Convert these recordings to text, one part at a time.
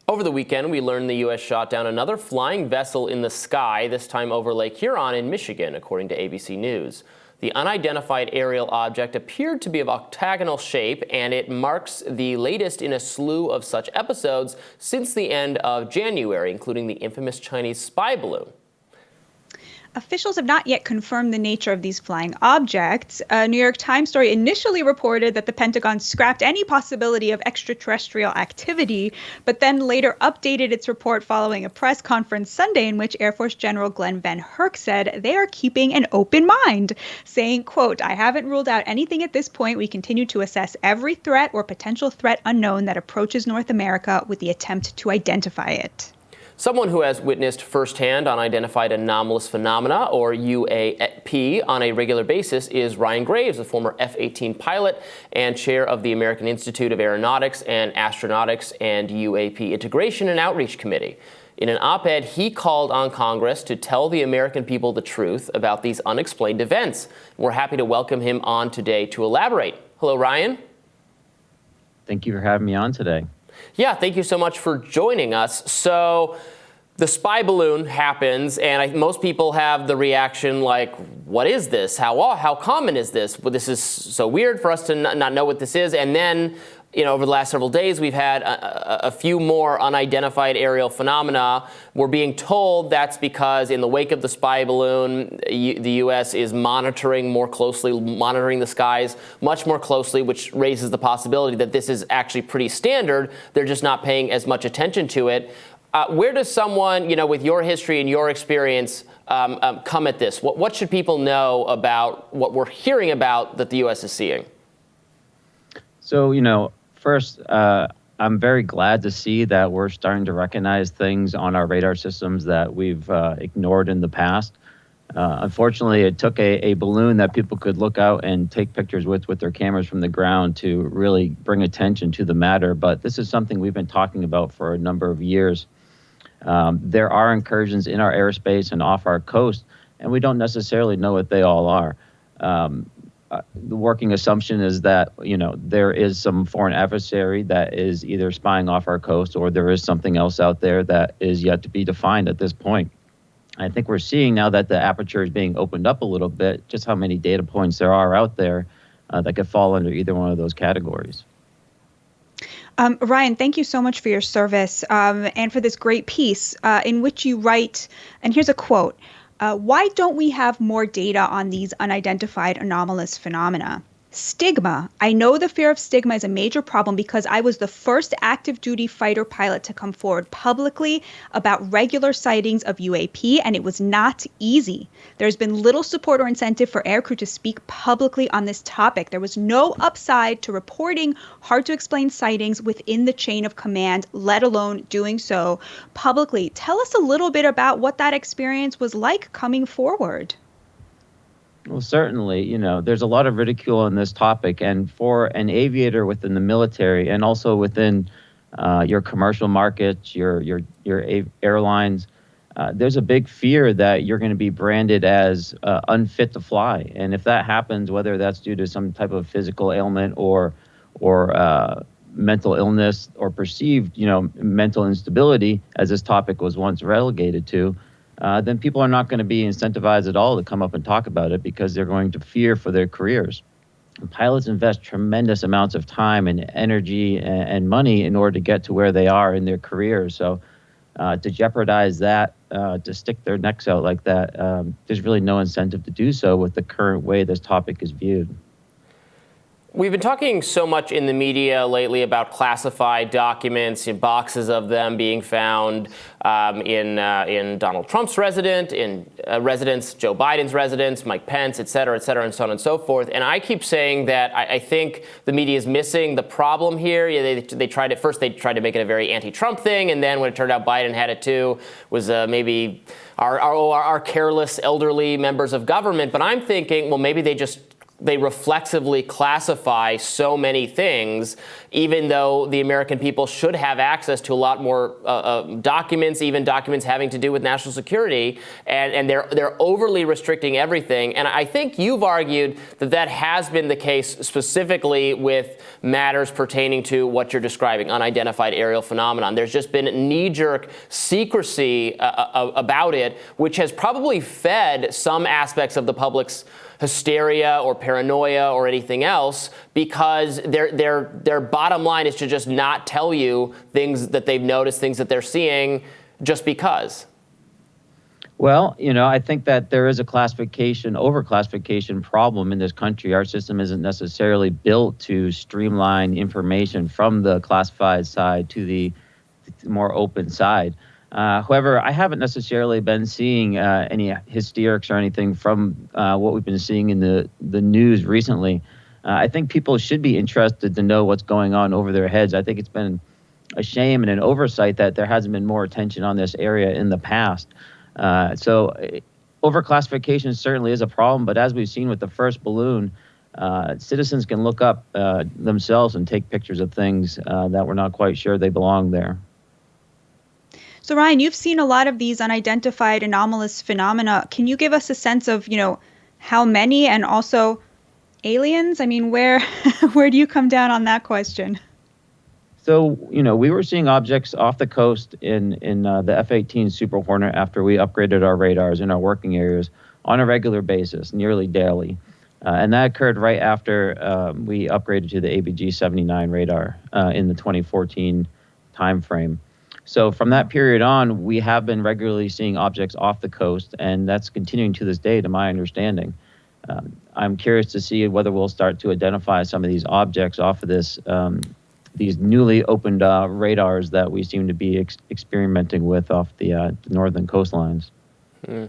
Over the weekend, we learned the U.S. shot down another flying vessel in the sky, this time over Lake Huron in Michigan, according to ABC News. The unidentified aerial object appeared to be of octagonal shape, and it marks the latest in a slew of such episodes since the end of January, including the infamous Chinese spy balloon. Officials have not yet confirmed the nature of these flying objects. A New York Times story initially reported that the Pentagon scrapped any possibility of extraterrestrial activity, but then later updated its report following a press conference Sunday in which Air Force General Glenn Van Herk said they are keeping an open mind, saying, quote, "I haven't ruled out anything at this point. We continue to assess every threat or potential threat unknown that approaches North America with the attempt to identify it." Someone who has witnessed firsthand unidentified anomalous phenomena, or UAP, on a regular basis is Ryan Graves, a former F-18 pilot and chair of the American Institute of Aeronautics and Astronautics and UAP Integration and Outreach Committee. In an op-ed, he called on Congress to tell the American people the truth about these unexplained events. We're happy to welcome him on today to elaborate. Hello, Ryan. Thank you for having me on today. Yeah, thank you so much for joining us. So the spy balloon happens, and most people have the reaction like, what is this? How common is this? Well, this is so weird for us to not know what this is. And then, over the last several days, we've had a few more unidentified aerial phenomena. We're being told that's because in the wake of the spy balloon, the U.S. is monitoring the skies much more closely, which raises the possibility that this is actually pretty standard. They're just not paying as much attention to it. Where does someone, with your history and your experience, come at this? What should people know about what we're hearing about that the U.S. is seeing? So, first, I'm very glad to see that we're starting to recognize things on our radar systems that we've ignored in the past. Unfortunately, it took a balloon that people could look out and take pictures with their cameras from the ground to really bring attention to the matter. But this is something we've been talking about for a number of years. There are incursions in our airspace and off our coast, and we don't necessarily know what they all are. The working assumption is that, there is some foreign adversary that is either spying off our coast, or there is something else out there that is yet to be defined at this point. I think we're seeing now that the aperture is being opened up a little bit, just how many data points there are out there that could fall under either one of those categories. Ryan, thank you so much for your service and for this great piece in which you write, and here's a quote, "Why don't we have more data on these unidentified anomalous phenomena? Stigma. I know the fear of stigma is a major problem because I was the first active duty fighter pilot to come forward publicly about regular sightings of UAP, and it was not easy. There's been little support or incentive for aircrew to speak publicly on this topic. There was no upside to reporting hard to explain sightings within the chain of command, let alone doing so publicly. Tell us a little bit about what that experience was like coming forward." Well, certainly, there's a lot of ridicule on this topic. And for an aviator within the military and also within your commercial markets, your airlines, there's a big fear that you're going to be branded as unfit to fly. And if that happens, whether that's due to some type of physical ailment or mental illness or perceived, mental instability, as this topic was once relegated to, then people are not going to be incentivized at all to come up and talk about it because they're going to fear for their careers. And pilots invest tremendous amounts of time and energy and money in order to get to where they are in their careers. So to jeopardize that, to stick their necks out like that, there's really no incentive to do so with the current way this topic is viewed. We've been talking so much in the media lately about classified documents, boxes of them being found in Donald Trump's residence, Joe Biden's residence, Mike Pence, et cetera, and so on and so forth. And I keep saying that I think the media is missing the problem here. They tried to make it a very anti-Trump thing, and then when it turned out Biden had it too, was maybe our careless elderly members of government. But I'm thinking, well, maybe they just they reflexively classify so many things, even though the American people should have access to a lot more documents, even documents having to do with national security, and they're overly restricting everything. And I think you've argued that that has been the case specifically with matters pertaining to what you're describing, unidentified aerial phenomenon. There's just been knee-jerk secrecy about it, which has probably fed some aspects of the public's hysteria or paranoia or anything else, because their bottom line is to just not tell you things that they've noticed, things that they're seeing, just because. Well, I think that there is a overclassification problem in this country. Our system isn't necessarily built to streamline information from the classified side to the more open side. However, I haven't necessarily been seeing any hysterics or anything from what we've been seeing in the news recently. I think people should be interested to know what's going on over their heads. I think it's been a shame and an oversight that there hasn't been more attention on this area in the past. So overclassification certainly is a problem, but as we've seen with the first balloon, citizens can look up themselves and take pictures of things that we're not quite sure they belong there. So Ryan, you've seen a lot of these unidentified anomalous phenomena. Can you give us a sense of, how many, and also aliens? I mean, where do you come down on that question? So, we were seeing objects off the coast in the F-18 Super Hornet after we upgraded our radars in our working areas on a regular basis, nearly daily. And that occurred right after we upgraded to the ABG-79 radar in the 2014 timeframe. So from that period on, we have been regularly seeing objects off the coast, and that's continuing to this day, to my understanding. I'm curious to see whether we'll start to identify some of these objects off of these newly opened radars that we seem to be experimenting with off the northern coastlines. Mm.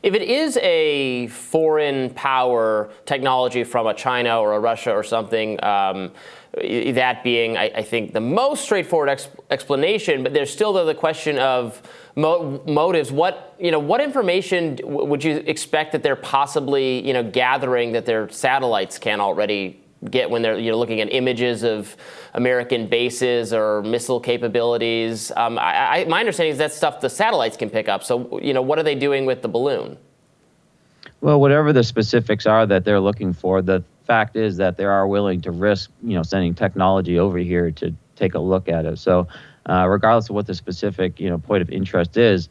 If it is a foreign power technology from a China or a Russia or something, that being, I think, the most straightforward explanation, but there's still the question of motives. What information would you expect that they're possibly gathering that their satellites can already get when they're looking at images of American bases or missile capabilities? My understanding is that's stuff the satellites can pick up. So what are they doing with the balloon? Well, whatever the specifics are that they're looking for, the fact is that they are willing to risk sending technology over here to take a look at it. So regardless of what the specific point of interest is,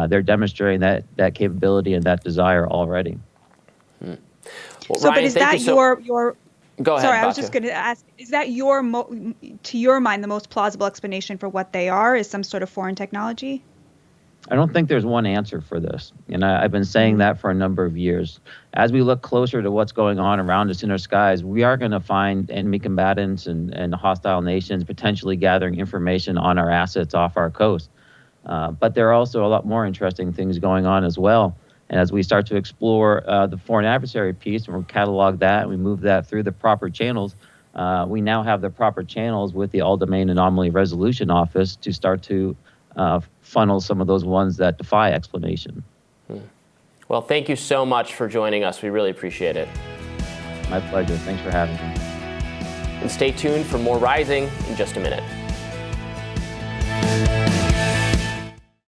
they're demonstrating that capability and that desire already. Well, so, Ryan, but is that your Go ahead, Sorry, Batya. I was just going to ask, is that to your mind, the most plausible explanation for what they are, is some sort of foreign technology? I don't think there's one answer for this. And I've been saying that for a number of years. As we look closer to what's going on around us in our skies, we are going to find enemy combatants and hostile nations potentially gathering information on our assets off our coast. But there are also a lot more interesting things going on as well. And as we start to explore the foreign adversary piece, and we catalog that, and we move that through the proper channels, we now have the proper channels with the All-Domain Anomaly Resolution Office to start to funnel some of those ones that defy explanation. Well, thank you so much for joining us. We really appreciate it. My pleasure. Thanks for having me. And stay tuned for more Rising in just a minute.